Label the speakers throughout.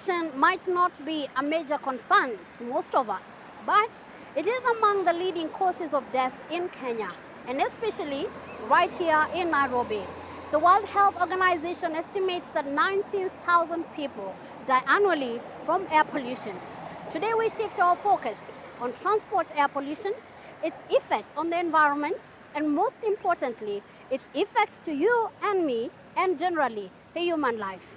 Speaker 1: pollution might not be a major concern to most of us, but it is among the leading causes of death in Kenya, and especially right here in Nairobi. The World Health Organization estimates that 19,000 people die annually from air pollution. Today we shift our focus on transport air pollution, its effects on the environment, and most importantly, its effects to you and me, and generally the human life.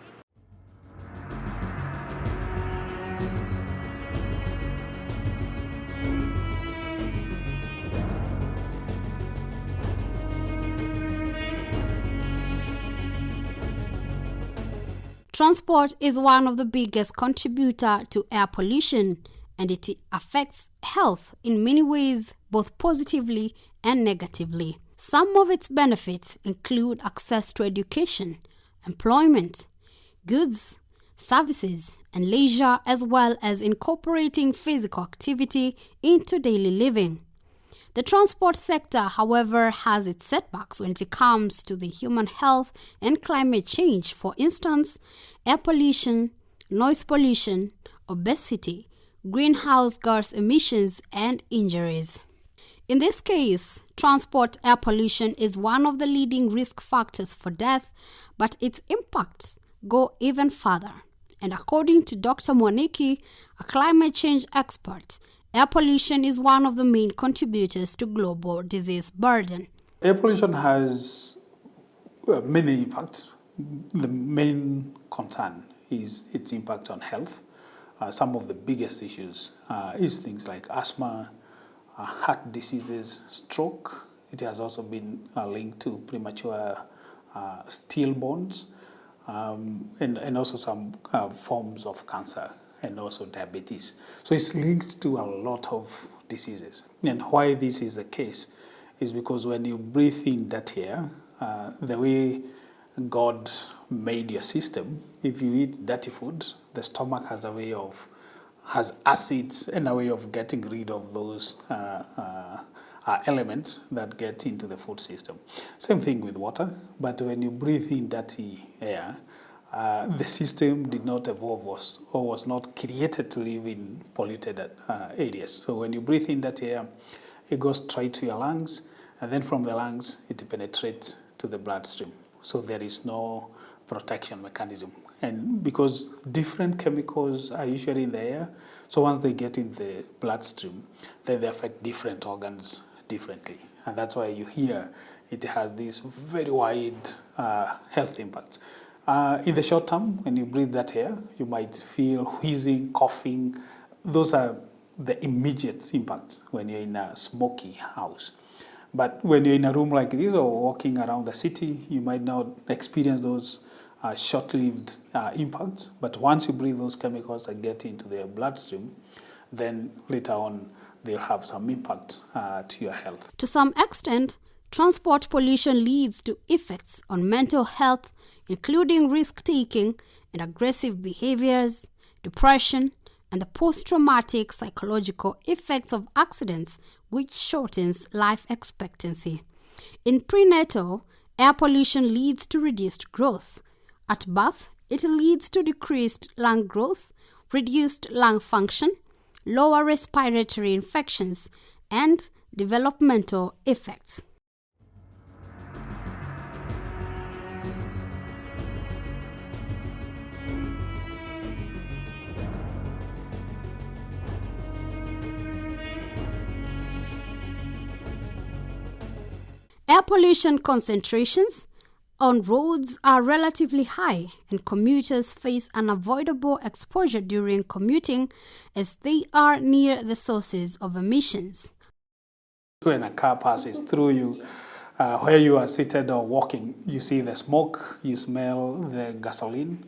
Speaker 1: Transport is one of the biggest contributor to air pollution, and it affects health in many ways, both positively and negatively. Some of its benefits include access to education, employment, goods, services, and leisure, as well as incorporating physical activity into daily living. The transport sector, however, has its setbacks when it comes to the human health and climate change. For instance, air pollution, noise pollution, obesity, greenhouse gas emissions, and injuries. In this case, transport air pollution is one of the leading risk factors for death, but its impacts go even further. And according to Dr. Mwaniki, a climate change expert, air pollution is one of the main contributors to global disease burden.
Speaker 2: Air pollution has many impacts. The main concern is its impact on health. Some of the biggest issues is things like asthma, heart diseases, stroke. It has also been linked to premature stillborns, and also some forms of cancer, and also diabetes. So it's linked to a lot of diseases. And why this is the case is because when you breathe in that air, the way God made your system, if you eat dirty food, the stomach has acids and a way of getting rid of those elements that get into the food system. Same thing with water, but when you breathe in dirty air, the system did not evolve or was not created to live in polluted areas. So when you breathe in that air, it goes straight to your lungs, and then from the lungs, it penetrates to the bloodstream. So there is no protection mechanism. And because different chemicals are usually in the air, so once they get in the bloodstream, then they affect different organs differently. And that's why you hear it has these very wide health impacts. In the short term, when you breathe that air, you might feel wheezing, coughing. Those are the immediate impacts when you're in a smoky house. But when you're in a room like this or walking around the city, you might not experience those short-lived impacts. But once you breathe those chemicals that get into their bloodstream, then later on they'll have some impact to your health.
Speaker 1: To some extent, transport pollution leads to effects on mental health, including risk-taking and aggressive behaviors, depression, and the post-traumatic psychological effects of accidents, which shortens life expectancy. In prenatal, air pollution leads to reduced growth. At birth, it leads to decreased lung growth, reduced lung function, lower respiratory infections, and developmental effects. Air pollution concentrations on roads are relatively high, and commuters face unavoidable exposure during commuting as they are near the sources of emissions.
Speaker 2: When a car passes through you, where you are seated or walking, you see the smoke, you smell the gasoline.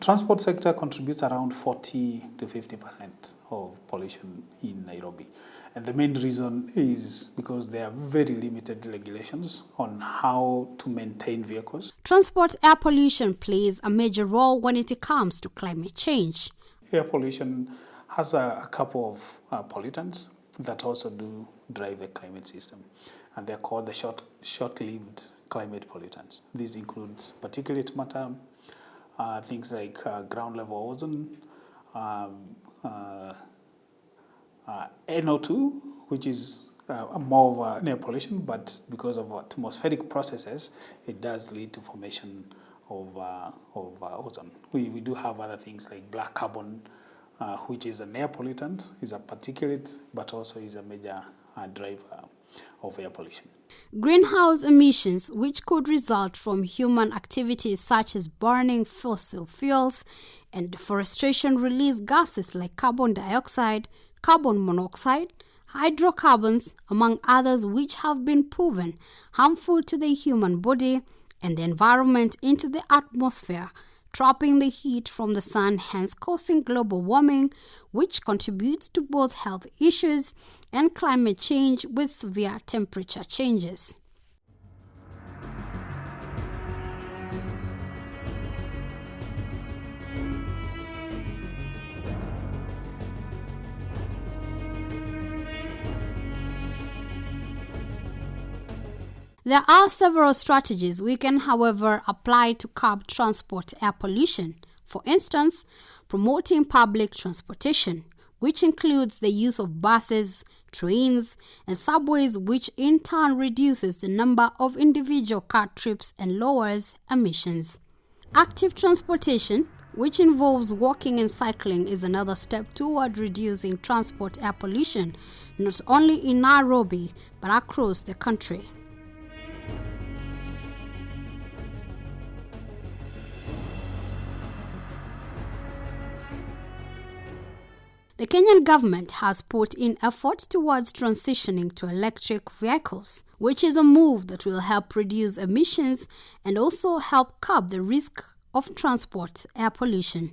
Speaker 2: Transport sector contributes around 40 to 50% of pollution in Nairobi. And the main reason is because there are very limited regulations on how to maintain vehicles.
Speaker 1: Transport air pollution plays a major role when it comes to climate change.
Speaker 2: Air pollution has a couple of pollutants that also do drive the climate system. And they're called the short-lived climate pollutants. These include particulate matter, things like ground level ozone, NO2, which is more of air pollution, but because of atmospheric processes, it does lead to formation of ozone. We do have other things like black carbon, which is an air pollutant, is a particulate, but also is a major driver of air pollution.
Speaker 1: Greenhouse emissions, which could result from human activities such as burning fossil fuels and deforestation, release gases like carbon dioxide, carbon monoxide, hydrocarbons, among others, which have been proven harmful to the human body and the environment into the atmosphere, trapping the heat from the sun, hence causing global warming, which contributes to both health issues and climate change with severe temperature changes. There are several strategies we can, however, apply to curb transport air pollution. For instance, promoting public transportation, which includes the use of buses, trains, and subways, which in turn reduces the number of individual car trips and lowers emissions. Active transportation, which involves walking and cycling, is another step toward reducing transport air pollution, not only in Nairobi, but across the country. The Kenyan government has put in effort towards transitioning to electric vehicles, which is a move that will help reduce emissions and also help curb the risk of transport air pollution.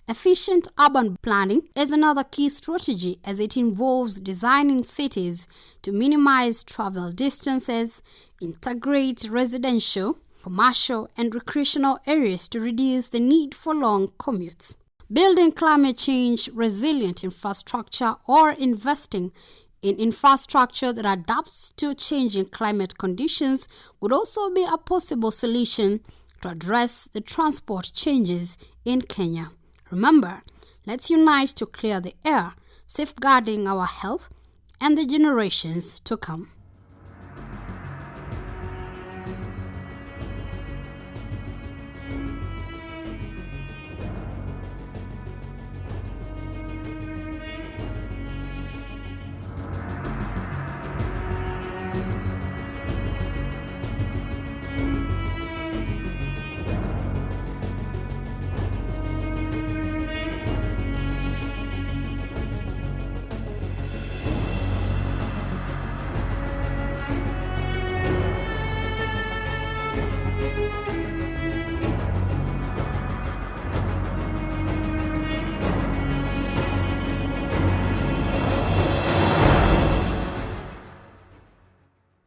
Speaker 1: Efficient urban planning is another key strategy, as it involves designing cities to minimize travel distances, integrate residential, commercial, and recreational areas to reduce the need for long commutes. Building climate change resilient infrastructure or investing in infrastructure that adapts to changing climate conditions would also be a possible solution to address the transport changes in Kenya. Remember, let's unite to clear the air, safeguarding our health and the generations to come.